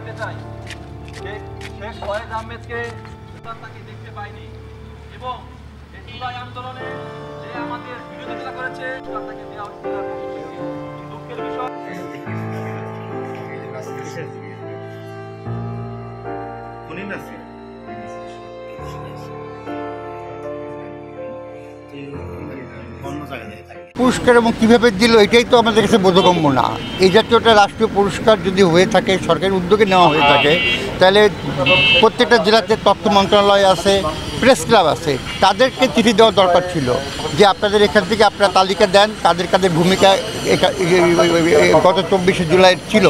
বলতে চাই শেখ ফয়েজ আহমেদকে তাকে দেখতে পাইনি এবং এই জুলাই আন্দোলনে যে আমাদের বিরোধিতা করেছে তাকে দেওয়া হচ্ছে দুঃখের বিষয়। পুরস্কার এবং কীভাবে দিল এটাই তো আমাদের কাছে বোধগম্য না। এই জাতীয়টা রাষ্ট্রীয় পুরস্কার যদি হয়ে থাকে, সরকারের উদ্যোগে নেওয়া হয়ে থাকে, তাহলে প্রত্যেকটা জেলাতে তথ্য মন্ত্রণালয় আছে, প্রেস ক্লাব আছে, তাদেরকে চিঠি দেওয়া দরকার ছিল যে আপনাদের এখান থেকে আপনারা তালিকা দেন কাদের কাদের ভূমিকা গত 24শে জুলাই ছিল।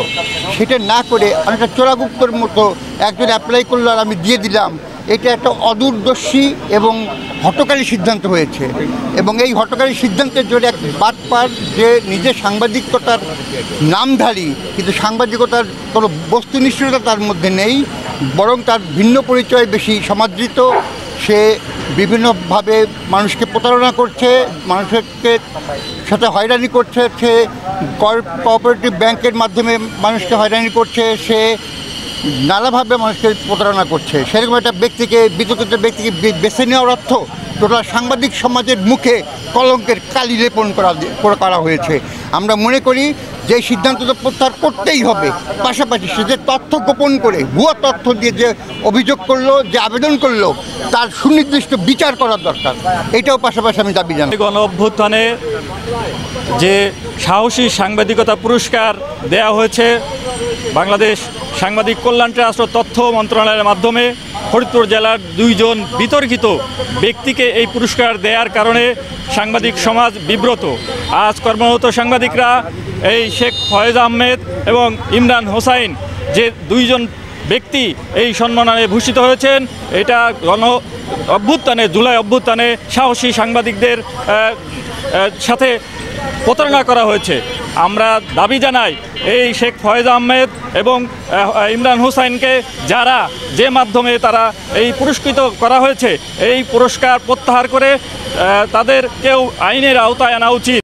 সেটা না করে অনেকটা চোরাগুপ্তর মতো একজন অ্যাপ্লাই করলো আর আমি দিয়ে দিলাম, এটা একটা অদূরদর্শী এবং হঠকারী সিদ্ধান্ত হয়েছে। এবং এই হঠকারী সিদ্ধান্তের জন্য এক বাটপার যে নিজের সাংবাদিকতার নামধারী কিন্তু সাংবাদিকতার কোনো বস্তুনিষ্ঠতা তার মধ্যে নেই, বরং তার ভিন্ন পরিচয় বেশি সমাদৃত। সে বিভিন্নভাবে মানুষকে প্রতারণা করছে, মানুষকে সাথে হয়রানি করছে, সে কোঅপারেটিভ ব্যাংকের মাধ্যমে মানুষকে হয়রানি করছে, সে নানাভাবে মানুষকে প্রতারণা করছে। সেরকম একটা ব্যক্তিকে, বিতর্কিত ব্যক্তিকে বেছে নেওয়ার অর্থ টোটাল সাংবাদিক সমাজের মুখে কলঙ্কের কালি লেপন করা হয়েছে। আমরা মনে করি যে সিদ্ধান্ত তো প্রত্যাহার করতেই হবে, পাশাপাশি সে যে তথ্য গোপন করে ভুয়া তথ্য দিয়ে যে অভিযোগ করলো, যে আবেদন করলো, তার সুনির্দিষ্ট বিচার করার দরকার। এটাও পাশাপাশি আমি দাবি জানাই। গণ অভ্যুত্থানে যে সাহসী সাংবাদিকতা পুরস্কার দেয়া হয়েছে বাংলাদেশ সাংবাদিক কল্যাণ ট্রাস্ট ও তথ্য মন্ত্রণালয়ের মাধ্যমে ফরিদপুর জেলার 2 জন বিতর্কিত ব্যক্তিকে এই পুরস্কার দেওয়ার কারণে সাংবাদিক সমাজ বিব্রত। আজ কর্মরত সাংবাদিকরা এই শেখ ফয়েজ আহমেদ এবং ইমরান হোসাইন যে 2 জন ব্যক্তি এই সম্মানে ভূষিত হয়েছেন, এটা গণ অভ্যুত্থানে, জুলাই অভ্যুত্থানে সাহসী সাংবাদিকদের সাথে প্রতারণা করা হয়েছে। আমরা দাবি জানাই এই শেখ ফয়েজ আহমেদ এবং ইমরান হোসাইনকে যারা যে মাধ্যমে তারা এই পুরস্কৃত করা হয়েছে, এই পুরস্কার প্রত্যাহার করে তাদেরকেও আইনের আওতায় আনা উচিত।